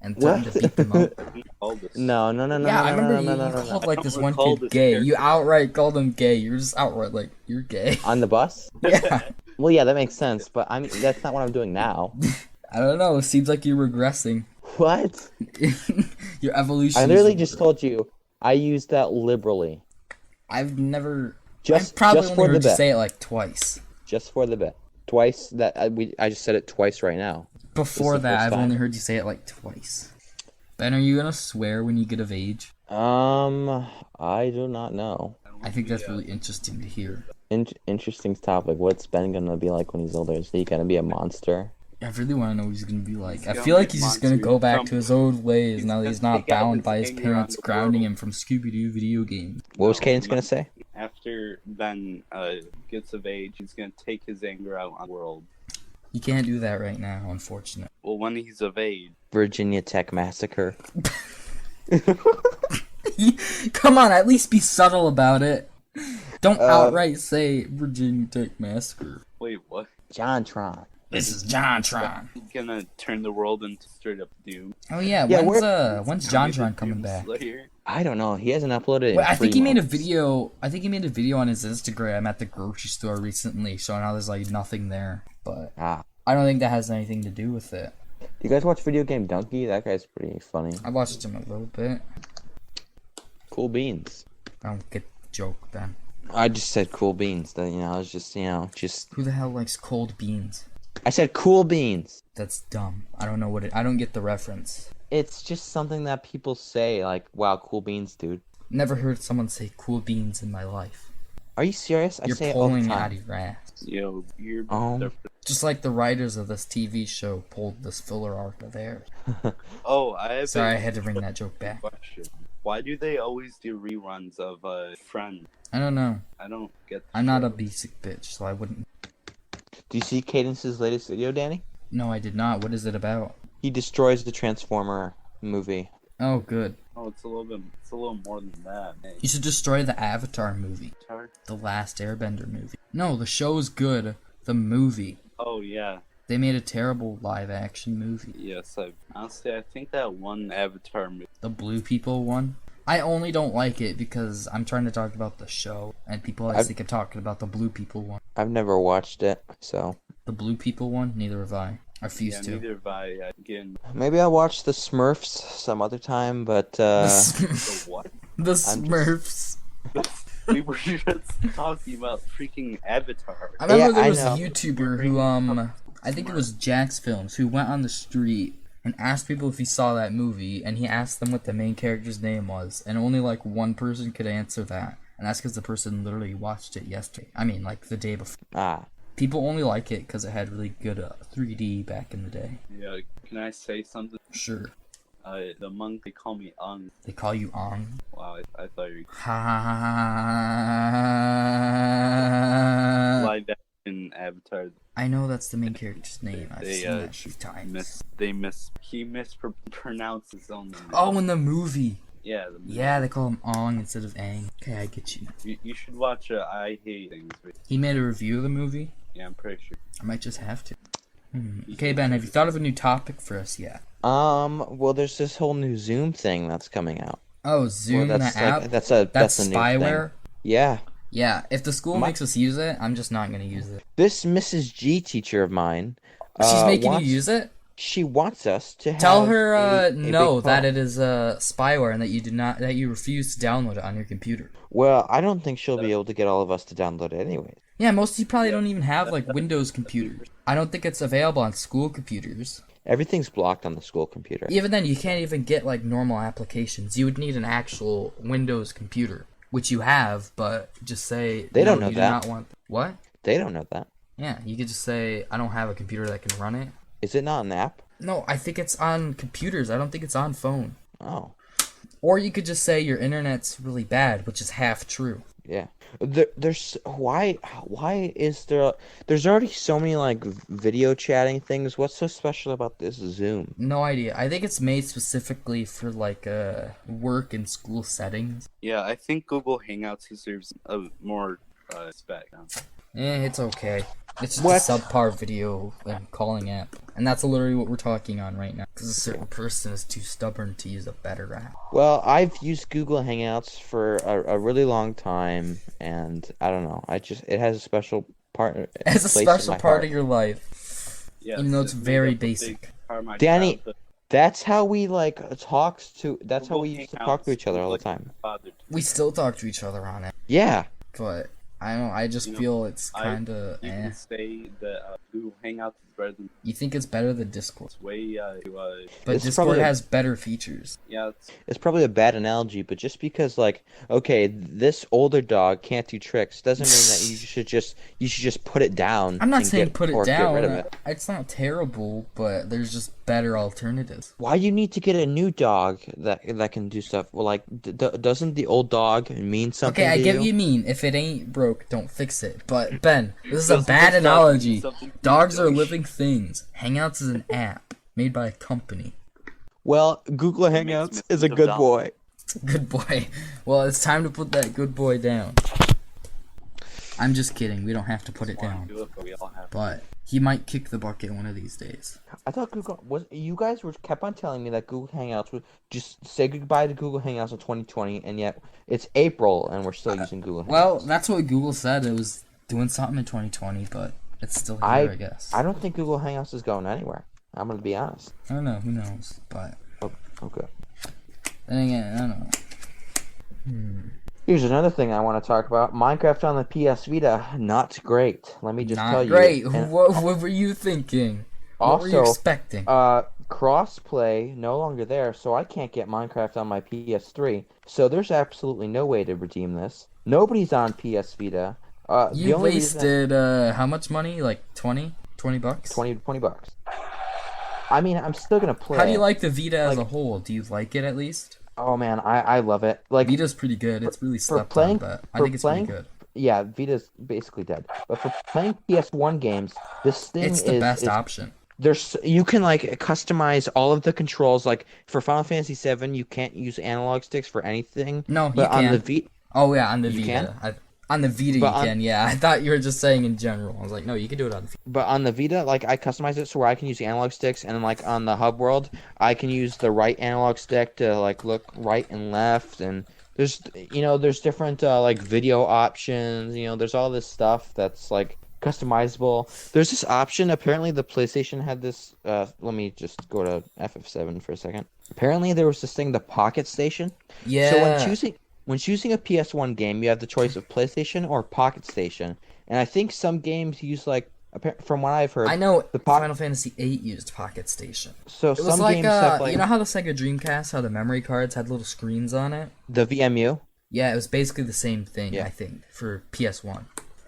and threaten to beat them up? All this. No. Yeah, I no, remember no, you, no, no, you no, called no. like I this don't one recall kid this gay. character. You outright called him gay. You're just outright like, you're gay. On the bus? Yeah. Well, yeah, that makes sense, but I mean, that's not what I'm doing now. I don't know. It seems like you're regressing. What? Your evolution. I is- literally just told you I use that liberally. I've never. Just, I've probably just only for the heard you bit. say it like twice. Just for the bit. Twice that I just said it twice right now. Before the that, first I've time. only heard you say it like twice. Ben, are you gonna swear when you get of age? I do not know. I think that's really interesting to hear. Interesting topic. What's Ben gonna be like when he's older? Is he gonna be a monster? I really want to know what he's gonna be like. I gonna feel like be he's just gonna monster. go back to his old ways now that he's not Take out bound his by his anger parents on the grounding world. him from Scooby-Doo video games. What was No, Cadence no. gonna say? After Ben gets of age, he's gonna take his anger out on the world. You can't do that right now, unfortunately. Well, when he's of age, Virginia Tech massacre. Come on, at least be subtle about it. Don't Uh, outright say Virginia Tech Massacre. wait, what? Jontron. This is JonTron. He's gonna turn the world into straight up doom. Oh yeah, Yeah, when's JonTron coming Doom back? Slayer. I don't know. He hasn't uploaded. Wait, in I think 3 he made a months. video. I think he made a video on his Instagram at the grocery store recently, showing how there's like nothing there. But Ah. I don't think that has anything to do with it. Do you guys watch Video Game Donkey? That guy's pretty funny. I watched him a little bit. Cool beans. I don't get the joke, Ben. I just said cool beans. That I was just just. Who the hell likes cold beans? I said cool beans. That's dumb. I don't know what it. I don't get the reference. It's just something that people say, like, "Wow, cool beans, dude." Never heard someone say cool beans in my life. Are you serious? I You're say it all the pulling it out time. of your ass. Yo, you're. Oh. Just like the writers of this TV show pulled this filler arc of theirs. Oh, I have. Sorry, I a had to bring that joke back. question. Why do they always do reruns of Friends? I don't know. I don't get. I'm not a basic bitch, so I wouldn't. Do you see Cadence's latest video, Danny? No, I did not. What is it about? He destroys the Transformer movie. Oh, good. Oh, it's a little more than that. Hey, You should destroy the Avatar movie. Avatar? The Last Airbender movie. No, the show's good. The movie. Oh yeah. They made a terrible live-action movie. Yes, honestly I think that one Avatar movie. The Blue People one. I only don't like it because I'm trying to talk about the show, and people always think I'm talking about the Blue People one. I've never watched it, so... The Blue People one? Neither have I. I refuse to. Neither have I. Again. Maybe I'll watch the Smurfs some other time, but, The what? The Smurfs. We were just talking about freaking Avatar. I remember there I was a know. YouTuber who, I think it was Jax Films, who went on the street and asked people if he saw that movie, and he asked them what the main character's name was, and only like one person could answer that, and that's because the person literally watched it yesterday. I mean, like the day before. Ah. People only like it because it had really good 3D back in the day. Yeah, can I say something? Sure. The monk, they call me Ung. They call you Ong. Wow, I thought you Ha. live action Avatar. I know that's the main character's name. I've They, seen that a few times. He mispronounced his own name. Oh, in the movie. Yeah. Yeah, they call him Ong instead of Aang. Okay, I get you. You should watch I Hate Things. He made a review of the movie. Yeah, I'm pretty sure. I might just have to. Okay, Ben, have you thought of a new topic for us yet? Well, there's this whole new Zoom thing that's coming out. Oh, Zoom, Well, the that's app? that's That's a new spyware? thing. Yeah. Yeah, if the school makes us use it, I'm just not going to use it. This Mrs. G teacher of mine. She's making wants, you use it? She wants us to have Tell her a no, big that phone. it is spyware and that you refuse to download it on your computer. Well, I don't think she'll be able to get all of us to download it anyway. Yeah, most of you probably don't even have like Windows computers. I don't think it's available on school computers. Everything's blocked on the school computer. Even then, you can't even get like normal applications. You would need an actual Windows computer, which you have, but just say They don't know you that. do not want. What? They don't know that. Yeah, you could just say I don't have a computer that can run it. Is it not an app? No, I think it's on computers. I don't think it's on phone. Oh. Or you could just say your internet's really bad, which is half true. Yeah. There's why is there's already so many like video chatting things. What's so special about this Zoom? No idea. I think it's made specifically for like work and school settings. Yeah, I think Google Hangouts deserves a more spec. It's okay. It's just What? a subpar video and calling app. And that's literally what we're talking on right now. Because a certain person is too stubborn to use a better app. Well, I've used Google Hangouts for a really long time, and I don't know. It has a special part. As a place in special my part heart. of your life. Yeah, Even though it's very basic. Danny, that's how we like talks to. That's how Google we used to talk to Hangouts each other all the is time. We still talk to each other on it. Yeah. But I don't know. I just feel it's kind of You can say that Google Hangouts is better than You think it's better than Discord. way. But It's Discord probably- has better features. Yeah, It's probably a bad analogy, but just because like, okay, this older dog can't do tricks doesn't mean that you should just put it down. I'm not and saying put it or get down. rid of it. It's not terrible, but there's just better alternatives. Why you need to get a new dog that can do stuff? Well, like, doesn't the old dog mean something? Okay, I to get you? what you mean. If it ain't broke, don't fix it. But Ben, this is a Doesn't bad this dog analogy. mean something to you, Dogs are Josh? living things. Hangouts is an app made by a company. Well, Google makes Hangouts is a millions of good dollars. boy. Good boy. Well, it's time to put that good boy down. I'm just kidding. We don't have to put it wanna down. do it, but we all have. But he might kick the bucket one of these days. I thought Google was. You guys kept on telling me that Google Hangouts would just say goodbye to Google Hangouts in 2020, and yet it's April and we're still using Google Hangouts. Well, that's what Google said. It was doing something in 2020, but it's still here, I guess. I don't think Google Hangouts is going anywhere. I'm gonna be honest. I don't know. Who knows? But Oh, okay. then again, I don't know. Here's another thing I want to talk about. Minecraft on the PS Vita, not great. Let me just tell Not you. great. And What were you thinking? What were you also, expecting? crossplay no longer there, so I can't get Minecraft on my PS3. So there's absolutely no way to redeem this. Nobody's on PS Vita. The You only reason- wasted how much money? Like 20 bucks? 20 bucks. I mean, I'm still gonna play. How do you like the Vita as Like- a whole? Do you like it at least? Oh man, I love it. Like Vita's pretty good. It's really slept on, playing but I for think it's pretty playing good. yeah, Vita's basically dead. But for playing PS1 games, this thing It's the is best option. you can like customize all of the controls. Like for Final Fantasy VII, you can't use analog sticks for anything. No, you But on the can. V, Oh yeah, on the you can. Vita. On the Vita But you can. Yeah, I thought you were just saying in general. I was like, no, you can do it on the Vita. But on the Vita, like I customize it so where I can use the analog sticks, and like on the hub world, I can use the right analog stick to like look right and left, and there's different like video options. There's all this stuff that's like customizable. There's this option. Apparently, the PlayStation had this. Let me just go to FF7 for a second. Apparently, there was this thing, the Pocket Station. Yeah. So when choosing a PS1 game, you have the choice of PlayStation or Pocket Station. And I think some games use like, from what I've heard, I know the Final Fantasy VIII used Pocket Station. So It was some like, games have like you know how the Sega Dreamcast, how the memory cards had little screens on it? the VMU. Yeah, it was basically the same thing, Yeah. I think, for PS1.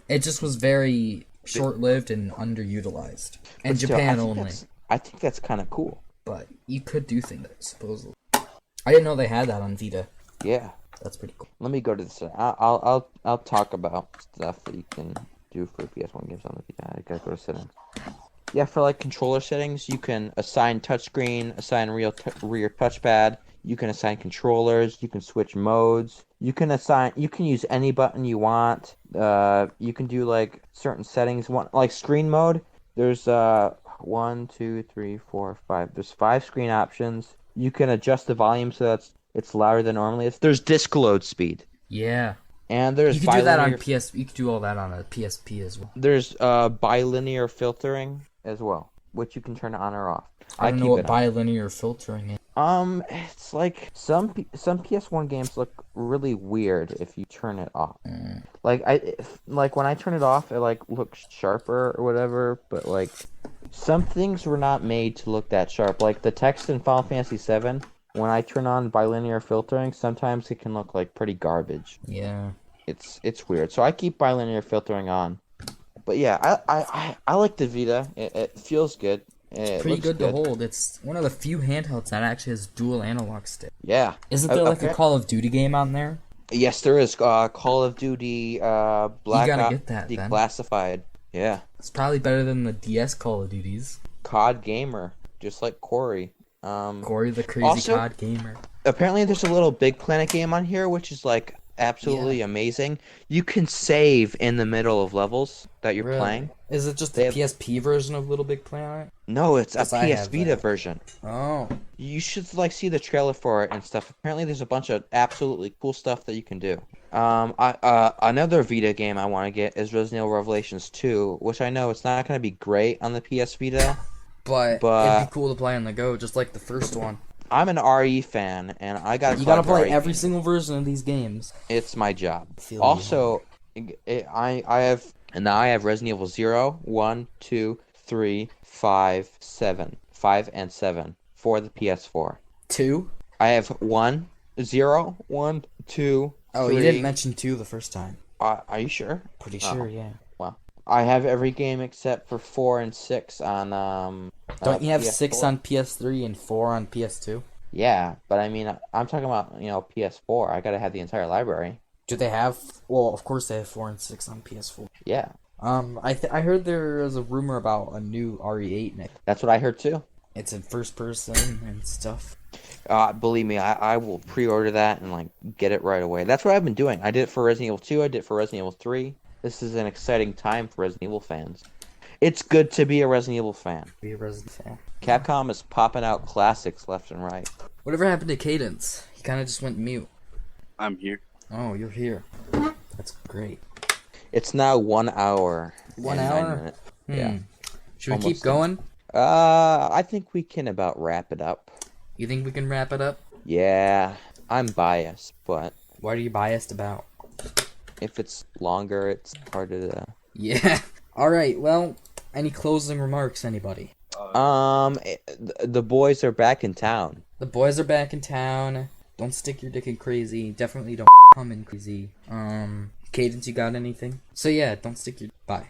It just was very short-lived and underutilized. And But still, Japan only. I think that's kind of cool. But you could do things, supposedly. I didn't know they had that on Vita. Yeah. That's pretty cool. Let me go to this. I'll talk about stuff that you can do for PS1 games on the Vita. I gotta go to settings. Yeah, for like controller settings, you can assign touchscreen, assign rear touchpad. You can assign controllers. You can switch modes. You can use any button you want. You can do like certain settings. Like screen mode. There's 1, 2, 3, 4, 5. There's 5 screen options. You can adjust the volume so it's louder than normally. There's disc load speed. Yeah. And there's You could do that on bilinear PS. You could do all that on a PSP as well. There's bilinear filtering as well, which you can turn on or off. I don't know keep what it on. bilinear filtering is. It's like some PS1 games look really weird if you turn it off. Like when I turn it off, it like looks sharper or whatever. But like some things were not made to look that sharp. Like the text in Final Fantasy VII, when I turn on bilinear filtering, sometimes it can look like pretty garbage. Yeah. It's weird. So I keep bilinear filtering on. But yeah, I like the Vita. It feels good. It Pretty looks good to hold. It's one of the few handhelds that actually has dual analog stick. Yeah. Isn't there like a Call of Duty game on there? Yes, there is. Call of Duty Black gotta Ops get that, then. Declassified. Yeah. It's probably better than the DS Call of Duties. COD gamer, just like Corey. Corey the crazy also- COD gamer. Apparently, there's a little Big Planet game on here, which is like absolutely amazing. You can save in the middle of levels that you're Really? playing. Is it just They the have- PSP version of Little Big Planet? No, it's a Yes, I PS have Vita that. version. Oh. You should like see the trailer for it and stuff. Apparently, there's a bunch of absolutely cool stuff that you can do. Another Vita game I want to get is Resident Evil Revelations 2, which I know it's not going to be great on the PS Vita. But But- it'd be cool to play on the go, just like the first one. I'm an RE fan, and I got You gotta play RE. every single version of these games. It's my job. Feel you. Also, I have Resident Evil 0, 1, 2, 3, 5, 7, 5 and 7 for the PS4. 2? I have 1, 0, 1, 2, Oh, 3. you didn't mention 2 the first time. Are you sure? Pretty Oh. sure, yeah. Well, I have every game except for 4 and 6 on Don't you have 6 PS4. on PS3 and 4 on PS2? Yeah, but I mean, I'm talking about PS4. I gotta have the entire library. Do they have? Well, of course they have 4 and 6 on PS4. Yeah, I heard there was a rumor about a new RE8 next. that's what I heard too. It's in first person and stuff. Believe me, I will pre-order that and like get it right away. That's what I've been doing. I did it for Resident Evil 2. I did it for Resident Evil 3. This is an exciting time for Resident Evil fans. It's good to be a Resident Evil fan. Be a Resident fan. Capcom is popping out classics left and right. Whatever happened to Cadence? He kind of just went mute. I'm here. Oh, you're here. That's great. It's now 1 hour. 1 and 9 hour? minutes. Hmm. Yeah. Should we Almost keep going? I think we can about wrap it up. You think we can wrap it up? Yeah, I'm biased, but What are you biased about? if it's longer, it's harder to. Yeah. All right. Well, any closing remarks, anybody? The boys are back in town. The boys are back in town. Don't stick your dick in crazy. Definitely don't come in crazy. Cadence, you got anything? So yeah, don't stick your. Bye.